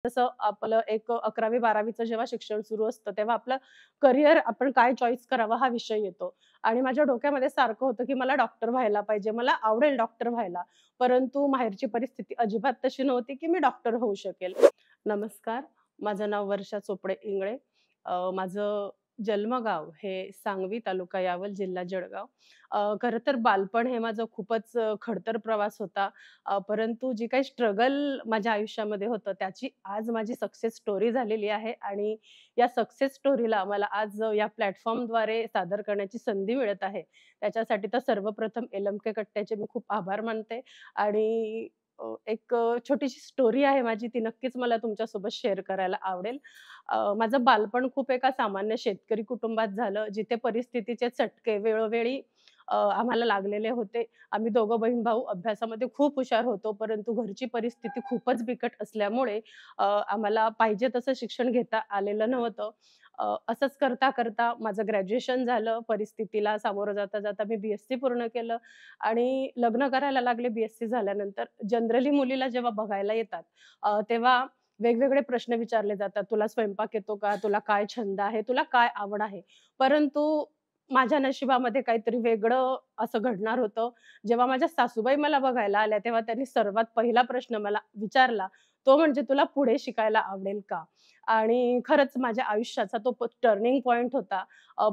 जसं आपलं एक 11वी-12वीचं जेव्हा शिक्षण सुरू असतं, तेव्हा आपलं करियर आपण काय चॉईस करावा हा विषय येतो आणि माझ्या डोक्यामध्ये सारखं होतं, की मला डॉक्टर व्हायला पाहिजे. मला आवडेल डॉक्टर व्हायला. परंतु माहेरची परिस्थिती अजिबात तशी नव्हती, की मी डॉक्टर होऊ शकेल. नमस्कार, माझं नाव वर्षा चोपडे इंगळे. माझं जन्मगाव हे सांगवी, तालुका यावल, जिल्हा जळगाव. खरं तर बालपण हे माझं खूपच खडतर प्रवास होता. परंतु जी काही स्ट्रगल माझ्या आयुष्यामध्ये होतं, त्याची आज माझी सक्सेस स्टोरी झालेली आहे आणि या सक्सेस स्टोरीला मला आज या प्लॅटफॉर्मद्वारे सादर करण्याची संधी मिळत आहे. त्याच्यासाठी तर सर्वप्रथम एल-एम-के कट्ट्याचे मी खूप आभार मानते आणि एक छोटीशी स्टोरी आहे माझी, ती नक्कीच मला तुमच्यासोबत शेअर करायला आवडेल. माझं बालपण खूप एका सामान्य शेतकरी कुटुंबात झालं, जिथे परिस्थितीचे चटके वेळोवेळी आम्हाला लागलेले होते. आम्ही दोघं बहीण-भाऊ अभ्यासामध्ये खूप हुशार होतो, परंतु घरची परिस्थिती खूपच बिकट असल्यामुळे आम्हाला पाहिजे तसं शिक्षण घेता आलेलं नव्हतं. असंच करता-करता माझं ग्रॅज्युएशन झालं. परिस्थितीला सामोरं जाता-जाता मी बी-एस-सी पूर्ण केलं आणि लग्न करायला लागले बी-एस-सी झाल्यानंतर. जनरली मुलीला जेव्हा बघायला येतात, तेव्हा वेगवेगळे प्रश्न विचारले जातात. तुला स्वयंपाक येतो का? तुला काय छंद आहे? तुला काय आवड आहे? परंतु माझ्या नशिबामध्ये काहीतरी वेगळं असं घडणार होतं. जेव्हा माझ्या सासूबाई मला बघायला आल्या, तेव्हा त्यांनी सर्वात पहिला प्रश्न मला विचारला, तो म्हणजे "तुला पुढे शिकायला आवडेल का?" आणि खरंच माझ्या आयुष्याचा तो टर्निंग पॉइंट होता.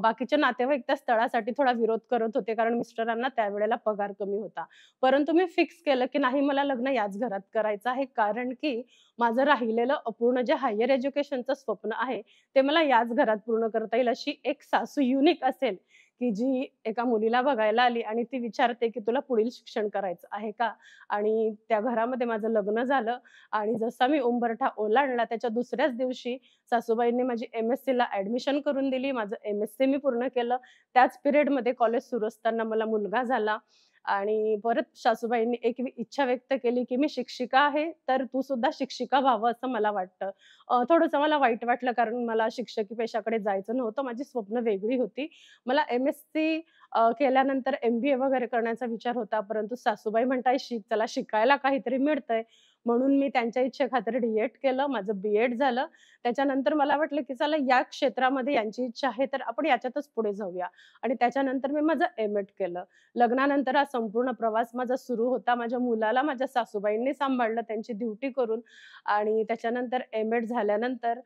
बाकीचे नातेवाईक त्या स्थळासाठी थोडा विरोध करत होते, कारण मिस्टरांना त्यावेळेला पगार कमी होता. परंतु मी फिक्स केलं, की नाही मला लग्न याच घरात करायचं आहे, कारण की माझं राहिलेलं अपूर्ण जे हायर एज्युकेशनचं स्वप्न आहे, ते मला याच घरात पूर्ण करता येईल. अशी एक सासू युनिक असेल, की जी एका मुलीला बघायला आली आणि ती विचारते, की "तुला पुढील शिक्षण करायचं आहे का?" आणि त्या घरामध्ये माझं लग्न झालं आणि जसा मी उंबरठा ओलांडला त्याच्या दुसऱ्याच दिवशी सासूबाईंनी माझी एम-एस-सीला ॲडमिशन करून दिली. माझं एम-एस-सी मी पूर्ण केलं. त्याच पिरियडमध्ये कॉलेज सुरू असताना मला मुलगा झाला आणि परत सासूबाईंनी एक इच्छा व्यक्त केली, की "मी शिक्षिका आहे, तर तू सुद्धा शिक्षिका व्हावं असं मला वाटतं." थोडंसं मला वाईट वाटलं कारण मला शिक्षकी पेशाकडे जायचं नव्हतं. माझी स्वप्न वेगळी होती. मला एम-एस-सी केल्यानंतर एम-बी-ए वगैरे करण्याचा विचार होता. परंतु सासूबाई म्हणताय, "शिक, चला शिकायला काहीतरी मिळतंय." म्हणून मी त्यांच्या इच्छेखातीर डी-एड केलं. माझं बी-एड झालं. त्याच्यानंतर मला वाटलं, की चला या क्षेत्रामध्ये यांची इच्छा आहे, तर आपण याच्यातच पुढे जाऊया आणि त्याच्यानंतर मी माझं एम-एड केलं. लग्नानंतर हा संपूर्ण प्रवास माझा सुरू होता. माझ्या मुलाला माझ्या सासूबाईंनी सांभाळलं त्यांची ड्युटी करून आणि त्याच्यानंतर एम-एड झाल्यानंतर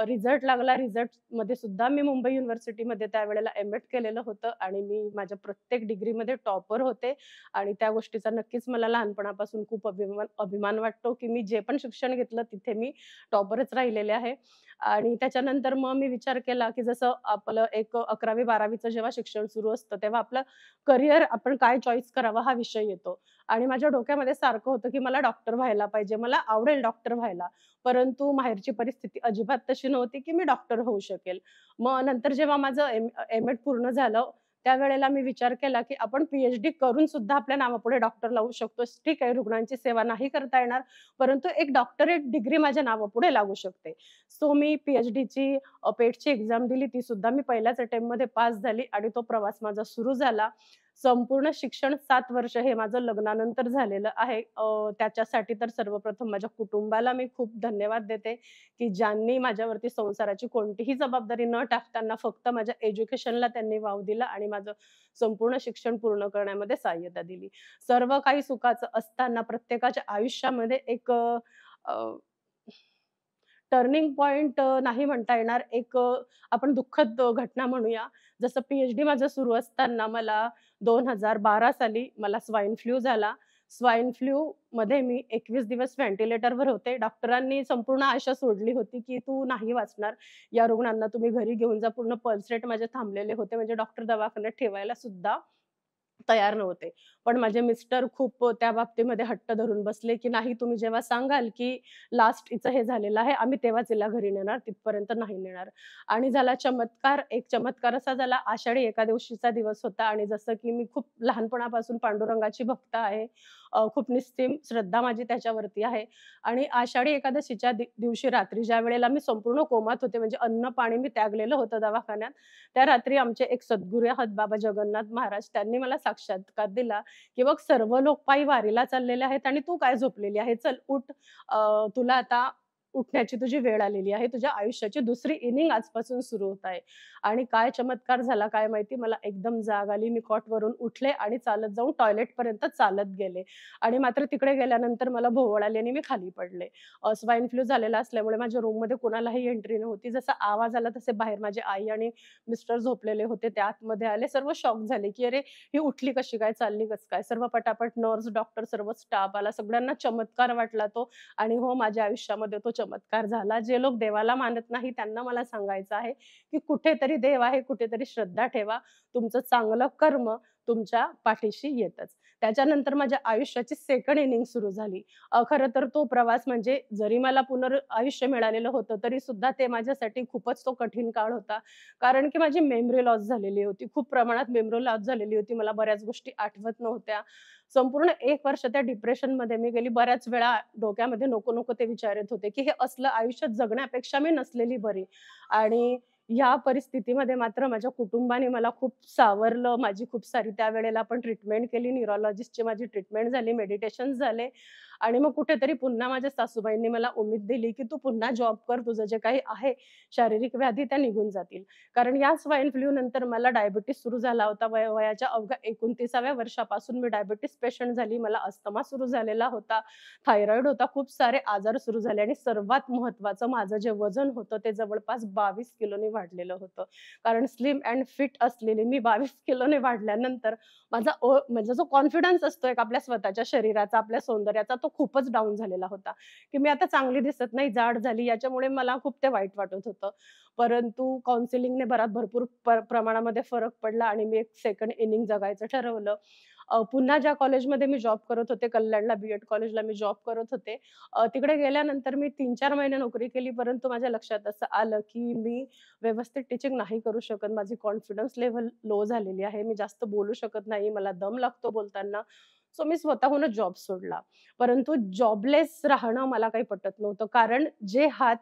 रिझल्ट लागला. रिझल्टमध्ये सुद्धा मी मुंबई युनिव्हर्सिटीमध्ये त्यावेळेला एम-एड केलेलं होतं आणि मी माझ्या प्रत्येक डिग्रीमध्ये टॉपर होते आणि त्या गोष्टीचा नक्कीच मला लहानपणापासून खूप अभिमान अभिमान वाटतो, की मी जे पण शिक्षण घेतलं तिथे मी टॉपरच राहिलेले आहे. आणि त्याच्यानंतर मग मी विचार केला, की जसं आपलं एक 11वी-12वीचं जेव्हा शिक्षण सुरू असतं, तेव्हा आपलं करियर आपण काय चॉईस करावा हा विषय येतो आणि माझ्या डोक्यामध्ये सारखं होतं, की मला डॉक्टर व्हायला पाहिजे. मला आवडेल डॉक्टर व्हायला. परंतु माहेरची परिस्थिती अजिबात तशी नव्हती, की मी डॉक्टर होऊ शकेल. मग नंतर जेव्हा माझं एम-एड पूर्ण झालं, त्यावेळेला मी विचार केला, की आपण पी-एच-डी करून सुद्धा आपल्या नावापुढे डॉक्टर लावू शकतो. ठीक आहे, रुग्णांची सेवा नाही करता येणार, परंतु एक डॉक्टरेट डिग्री माझ्या नावापुढे लागू शकते. सो मी पी-एच-डीची पेटची एक्झाम दिली. ती सुद्धा मी पहिल्याच अटेम्प्टमध्ये पास झाली आणि तो प्रवास माझा सुरू झाला. संपूर्ण शिक्षण 7 वर्ष हे माझं लग्नानंतर झालेलं आहे. त्याच्यासाठी तर सर्वप्रथम माझ्या कुटुंबाला मी खूप धन्यवाद देते, की ज्यांनी माझ्यावरती संसाराची कोणतीही जबाबदारी न टाकताना फक्त माझ्या एज्युकेशनला त्यांनी वाव दिला आणि माझं संपूर्ण शिक्षण पूर्ण करण्यामध्ये सहाय्यता दिली. सर्व काही सुखाचं असताना प्रत्येकाच्या आयुष्यामध्ये एक टर्निंग पॉइंट नाही म्हणता येणार. एक आपण दुःखद घटना म्हणूया. जसं पी-एच-डी माझं सुरू असताना मला 2012 साली मला स्वाईन फ्लू झाला. स्वाईन फ्लूमध्ये मी 21 दिवस व्हेंटिलेटरवर होते. डॉक्टरांनी संपूर्ण आशा सोडली होती, की "तू नाही वाचणार. या रुग्णांना तुम्ही घरी घेऊन जा." पूर्ण पल्स रेट माझे थांबलेले होते. म्हणजे डॉक्टर दवाखान्यात ठेवायला सुद्धा तयार नव्हते. पण माझे मिस्टर खूप त्या बाबतीमध्ये हट्ट धरून बसले, की "नाही तुम्ही जेव्हा सांगाल, की लास्ट हिचं हे झालेलं आहे, आम्ही तेव्हाच हिला घरी नेणार, तिथपर्यंत नाही नेणार." आणि झाला चमत्कार. एक चमत्कार असा झाला, आषाढी एकादशीचा दिवस होता आणि जसं की मी खूप लहानपणापासून पांडुरंगाची भक्त आहे. खूप निस्सीम श्रद्धा माझी त्याच्यावरती आहे आणि आषाढी एकादशीच्या दिवशी रात्री ज्यावेळेला मी संपूर्ण कोमात होते, म्हणजे अन्न-पाणी मी त्यागलेलं होतं दवाखान्यात. त्या रात्री आमचे एक सद्गुरू आहेत बाबा जगन्नाथ महाराज, त्यांनी मला साक्षात्कार दिला, की "बघ सर्व लोक पायी वारीला चाललेले आहेत आणि तू काय झोपलेली आहे. चल उठ. तुला आता उठण्याची तुझी वेळ आलेली आहे. तुझ्या आयुष्याची दुसरी इनिंग आजपासून सुरू होत आहे. आणि काय चमत्कार झाला काय माहिती, मला एकदम जाग आली. मी कॉटवरून उठले आणि चालत जाऊन टॉयलेटपर्यंत चालत गेले आणि मात्र तिकडे गेल्यानंतर मला भोवळ आली आणि मी खाली पडले. स्वाईन फ्लू झालेला असल्यामुळे माझ्या रूममध्ये कोणालाही एंट्री नव्हती. जसा आवाज आला तसे बाहेर माझी आई आणि मिस्टर झोपलेले होते. ते आतमध्ये आले. सर्व शॉक झाले, की "अरे, ही उठली कशी काय? चालली कसं काय?" सर्व पटापट नर्स, डॉक्टर सर्व स्टाफ आला. सगळ्यांना चमत्कार वाटला तो आणि हो, माझ्या आयुष्यामध्ये तो चमत्कार झाला. जे लोक देवाला मानत नाही त्यांना मला सांगायचं आहे, की कुठेतरी देव आहे, कुठेतरी श्रद्धा ठेवा. तुमचं चांगलं कर्म तुमच्या पाठीशी येतच. त्याच्यानंतर माझ्या आयुष्याची सेकंड इनिंग सुरू झाली. खरं तर तो प्रवास म्हणजे जरी मला पुनर्आयुष्य मिळालेलं होतं, तरी सुद्धा ते माझ्यासाठी खूपच तो कठीण काळ होता. कारण की माझी मेमरी लॉस झालेली होती. खूप प्रमाणात मेमरी लॉस झालेली होती. मला बऱ्याच गोष्टी आठवत नव्हत्या. संपूर्ण 1 वर्ष त्या डिप्रेशनमध्ये मी गेली. बऱ्याच वेळा डोक्यामध्ये नको-नको ते विचार येत होते, की हे असलं आयुष्य जगण्यापेक्षा मी नसलेली बरी. आणि ह्या परिस्थितीमध्ये मात्र माझ्या कुटुंबाने मला खूप सावरलं. माझी खूप सारी त्यावेळेला आपण ट्रीटमेंट केली. न्यूरोलॉजिस्टची माझी ट्रीटमेंट झाली, मेडिटेशन्स झाले आणि मग कुठेतरी पुन्हा माझ्या सासूबाईंनी मला उमेद दिली, की "तू पुन्हा जॉब कर. तुझं जे काही आहे शारीरिक व्याधी त्या निघून जातील." कारण या स्वाईन फ्लू नंतर मला डायबिटीज सुरू झाला होता. वयाच्या अवघ्या 29व्या वर्षापासून मी डायबिटीज पेशंट झाली. मला अस्थमा सुरू झालेला होता, थायरॉइड होता, खूप सारे आजार सुरू झाले आणि सर्वात महत्त्वाचं माझं जे वजन होतं ते जवळपास 22 किलोनी वाढलेलं होतं. कारण स्लिम अँड फिट असलेली मी 22 किलोने वाढल्यानंतर माझा जो कॉन्फिडन्स असतो एक आपल्या स्वतःच्या शरीराचा, आपल्या सौंदर्याचा तो खूपच डाउन झालेला होता, की मी आता चांगली दिसत नाही, जाड झाली. याच्यामुळे मला खूप ते वाईट वाटत होतं. परंतु काउन्सिलिंगने भरपूर प्रमाणामध्ये फरक पडला आणि मी एक सेकंड इनिंग जगायचं ठरवलं. पुन्हा ज्या कॉलेजमध्ये मी जॉब करत होते, कल्याणला बी-एड कॉलेजला मी जॉब करत होते. तिकडे गेल्यानंतर मी 3-4 महिने नोकरी केली, परंतु माझ्या लक्षात असं आलं, की मी व्यवस्थित टीचिंग नाही करू शकत. माझी कॉन्फिडन्स लेव्हल लो झालेली आहे. मी जास्त बोलू शकत नाही. मला दम लागतो बोलताना. सो मी स्वतःहूनच जॉब सोडला. परंतु जॉबलेस राहणं मला काही पटत नव्हतं. कारण जे हात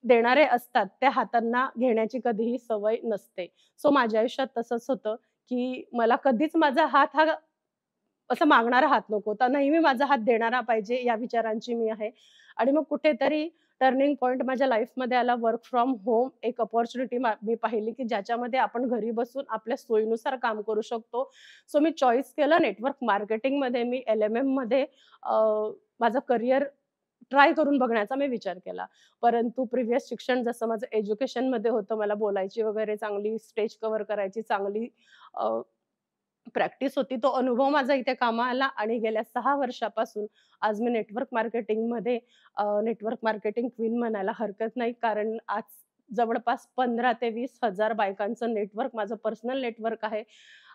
देणारे असतात, त्या हातांना घेण्याची कधीही सवय नसते. सो माझ्या आयुष्यात तसंच होतं, की मला कधीच माझा हात हा असा मागणारा हात नको होता. नेहमी माझा हात देणारा पाहिजे या विचारांची मी आहे. आणि मग कुठेतरी टर्निंग पॉइंट माझ्या लाईफमध्ये आला. वर्क फ्रॉम होम एक अपॉर्च्युनिटी मी पाहिली, की ज्याच्यामध्ये आपण घरी बसून आपल्या सोयीनुसार काम करू शकतो. सो मी चॉईस केलं नेटवर्क मार्केटिंगमध्ये. मी एल-एम-एममध्ये माझं करियर ट्राय करून बघण्याचा मी विचार केला. परंतु प्रिव्हियस शिक्षण जसं माझं एज्युकेशनमध्ये होतं, मला बोलायची वगैरे चांगली स्टेज कव्हर करायची चांगली प्रॅक्टिस होती. तो अनुभव माझा इथे कामा आला आणि गेल्या 6 वर्षापासून आज मी नेटवर्क मार्केटिंग क्वीन म्हणायला हरकत नाही. कारण आज जवळपास 15 ते 20,000 बायकांचं नेटवर्क माझं पर्सनल नेटवर्क आहे.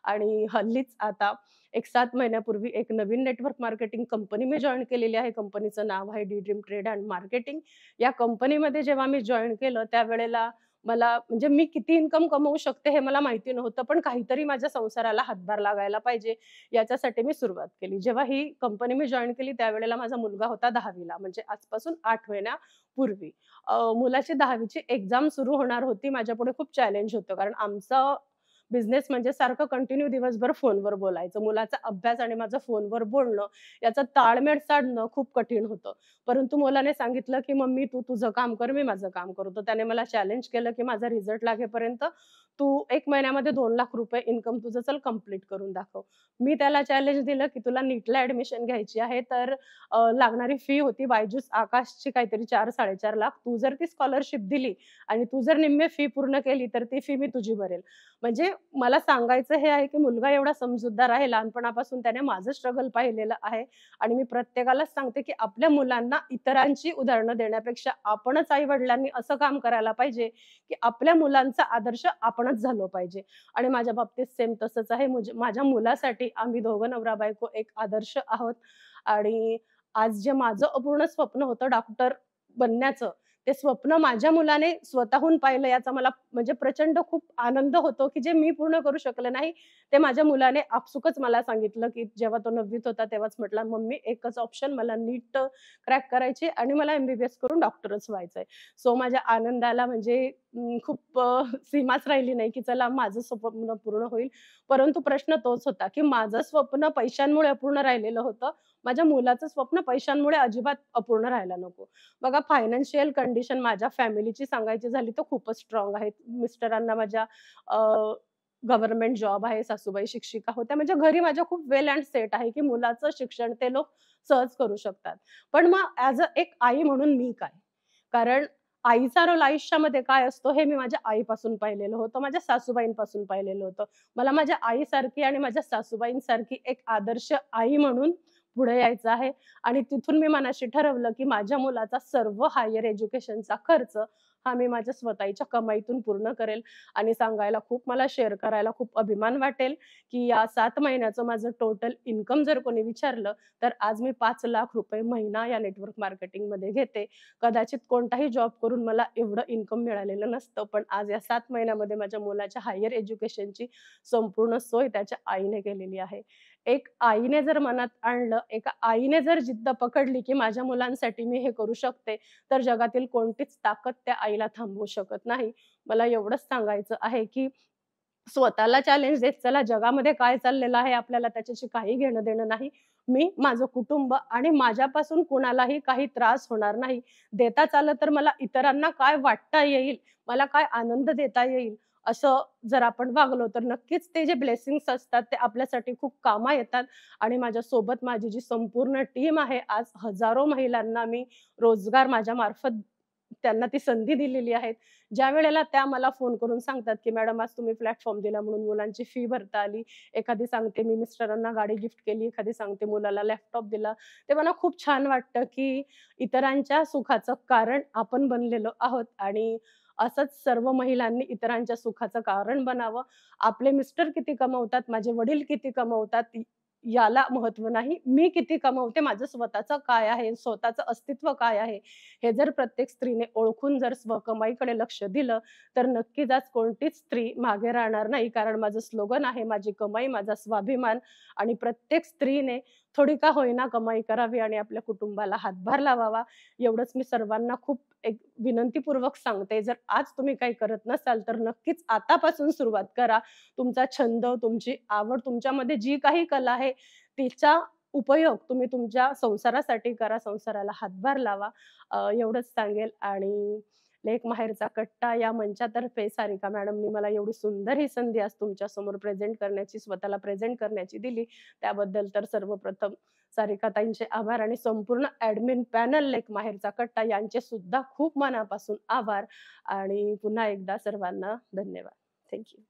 आणि हल्लीच आता एक 7 महिन्यापूर्वी एक नवीन नेटवर्क मार्केटिंग कंपनी मी जॉइन केलेली आहे. कंपनीचं नाव आहे D dream trade end marketing. या कंपनीमध्ये जेव्हा मी जॉइन केलं त्यावेळेला मला म्हणजे मी किती इन्कम कमवू शकते हे मला माहिती नव्हतं. पण काहीतरी माझ्या संसाराला हातभार लागायला पाहिजे याच्यासाठी मी सुरुवात केली. जेव्हा ही कंपनी मी जॉइन केली त्यावेळेला माझा मुलगा होता 10वी म्हणजे आजपासून 8 महिन्यापूर्वी. मुलाची 10वी एक्झाम सुरू होणार होती. माझ्यापुढे खूप चॅलेंज होतं. कारण आमचा बिझनेस म्हणजे सारखं कंटिन्यू दिवसभर फोनवर बोलायचं. मुलाचा अभ्यास आणि माझं फोनवर बोलणं याचा ताळमेळ साधणं खूप कठीण होतं. परंतु मुलाने सांगितलं, की "मम्मी तू तुझं काम कर, मी माझं काम करतो." त्याने मला चॅलेंज केलं, की "माझा रिझल्ट लागेपर्यंत तू 1 महिन्यामध्ये ₹2,00,000 इन्कम तुझं चल कंप्लीट करून दाखव." मी त्याला चॅलेंज दिलं, की "तुला नीटला ॲडमिशन घ्यायची आहे तर लागणारी फी होती बायजूस आकाशची काहीतरी 4-4.5 लाख. तू जर ती स्कॉलरशिप दिली आणि तू जर निम्मी फी पूर्ण केली तर ती फी मी तुझी भरेल." म्हणजे मला सांगायचं हे आहे, की मुलगा एवढा समजूतदार आहे. लहानपणापासून त्याने माझं स्ट्रगल पाहिलेलं आहे आणि मी प्रत्येकालाच सांगते, की आपल्या मुलांना इतरांची उदाहरणं देण्यापेक्षा आपणच आई-वडिलांनी असं काम करायला पाहिजे, की आपल्या मुलांचा आदर्श आपणच झालो पाहिजे. आणि माझ्या बाबतीत सेम तसंच आहे. माझ्या मुलासाठी आम्ही दोघं नवरा-बायको एक आदर्श आहोत आणि आज जे माझं अपूर्ण स्वप्न होतं डॉक्टर बनण्याचं, ते स्वप्न माझ्या मुलाने स्वतःहून पाहिलं याचा मला म्हणजे प्रचंड खूप आनंद होतो, की जे मी पूर्ण करू शकले नाही, ते माझ्या मुलाने आपसुकच मला सांगितलं, की जेव्हा तो 9वीत होता तेव्हाच म्हटला, "मम्मी एकच ऑप्शन मला नीट क्रॅक करायची आणि मला एम-बी-बी-एस करून डॉक्टरच व्हायचंय." सो माझ्या आनंदाला म्हणजे खूप सीमाच राहिली नाही, की चला माझं स्वप्न पूर्ण होईल. परंतु प्रश्न तोच होता, की माझं स्वप्न पैशांमुळे अपूर्ण राहिलेलं होतं. माझ्या मुलाचं स्वप्न पैशांमुळे अजिबात अपूर्ण राहायला नको. बघा फायनान्शियल कंडिशन माझ्या फॅमिलीची सांगायची झाली तर खूपच स्ट्राँग आहे. मिस्टरांना माझ्या गव्हर्नमेंट जॉब आहे, सासूबाई शिक्षिका होत्या. म्हणजे घरी माझ्या खूप वेल एंड सेट आहे, की मुलाचं शिक्षण ते लोक सहज करू शकतात. पण मग ॲज एक आई म्हणून मी काय? कारण आईचा रोल आयुष्यामध्ये काय असतो हे मी माझ्या आईपासून पाहिलेलं होतं, माझ्या सासूबाईंपासून पाहिलेलं होतं. मला माझ्या आईसारखी आणि माझ्या सासूबाईंसारखी एक आदर्श आई म्हणून पुढे यायचं आहे आणि तिथून मी मनाशी ठरवलं, की माझ्या मुलाचा सर्व हायर एज्युकेशनचा खर्च हा मी माझ्या स्वतःच्या कमाईतून पूर्ण करेल आणि सांगायला खूप मला शेअर करायला खूप अभिमान वाटेल, की या 7 महिन्याचं माझं टोटल इन्कम जर कोणी विचारलं, तर आज मी ₹5,00,000 महिना या नेटवर्क मार्केटिंगमध्ये घेते. कदाचित कोणताही जॉब करून मला एवढं इन्कम मिळालेलं नसतं. पण आज या 7 महिन्यामध्ये माझ्या मुलाच्या हायर एज्युकेशनची संपूर्ण सोय त्याच्या आईने केलेली आहे. एक आईने जर मनात आणलं, एका आईने जर जिद्द पकडली, की माझ्या मुलांसाठी मी हे करू शकते, तर जगातील कोणतीच ताकद त्या आईला थांबवू शकत नाही. मला एवढंच सांगायचं आहे, की स्वतःला चॅलेंज देत चला जगामध्ये काय चाललेलं आहे आपल्याला त्याच्याशी काही घेणं-देणं नाही. मी, माझं कुटुंब आणि माझ्यापासून कुणालाही काही त्रास होणार नाही. देताच आलं तर मला इतरांना काय वाटता येईल, मला काय आनंद देता येईल, असं जर आपण वागलो तर नक्कीच ते जे ब्लेसिंग्स असतात ते आपल्यासाठी खूप कामा येतात आणि माझ्यासोबत माझी जी संपूर्ण टीम आहे, आज हजारो महिलांना मी रोजगार माझ्यामार्फत त्यांना ती संधी दिलेली आहे. ज्यावेळेला त्या मला फोन करून सांगतात, की "मॅडम आज तुम्ही प्लॅटफॉर्म दिला म्हणून मुलांची फी भरता आली." एखादी सांगते, "मी मिस्टरांना गाडी गिफ्ट केली." एखादी सांगते, "मुलाला लॅपटॉप दिला." ते मला खूप छान वाटतं, की इतरांच्या सुखाचं कारण आपण बनलेलो आहोत आणि असंच सर्व महिलांनी इतरांच्या सुखाचं कारण बनावं. आपले मिस्टर किती कमवतात, माझे वडील किती कमवतात, याला महत्त्व नाही. मी किती कमवते, माझं स्वतःचं काय आहे, स्वतःचं अस्तित्व काय आहे, हे जर प्रत्येक स्त्रीने ओळखून जर स्वकमाईकडे लक्ष दिलं, तर नक्कीच आज कोणतीच स्त्री मागे राहणार नाही. कारण माझं स्लोगन आहे, माझी कमाई, माझा स्वाभिमान आणि प्रत्येक स्त्रीने थोडी का होईना कमाई करावी आणि आपल्या कुटुंबाला हातभार लावावा. एवढंच मी सर्वांना खूप एक विनंतीपूर्वक सांगते. जर आज तुम्ही काही करत नसाल, तर नक्कीच आतापासून सुरुवात करा. तुमचा छंद, तुमची आवड, तुमच्यामध्ये जी काही कला आहे, तिचा उपयोग तुम्ही तुमच्या संसारासाठी करा, संसाराला हातभार लावा. एवढंच सांगेल आणि लेक माहेरचा कट्टा या मंचातर्फे सारिका मॅडमनी मला एवढी सुंदर ही संधी आज तुमच्यासमोर प्रेझेंट करण्याची, स्वतःला प्रेझेंट करण्याची दिली. त्याबद्दल तर सर्वप्रथम सारिकाताईंचे आभार आणि संपूर्ण ॲडमिन पॅनल लेक माहेरचा कट्टा यांचे सुद्धा खूप मनापासून आभार आणि पुन्हा एकदा सर्वांना धन्यवाद. Thank you.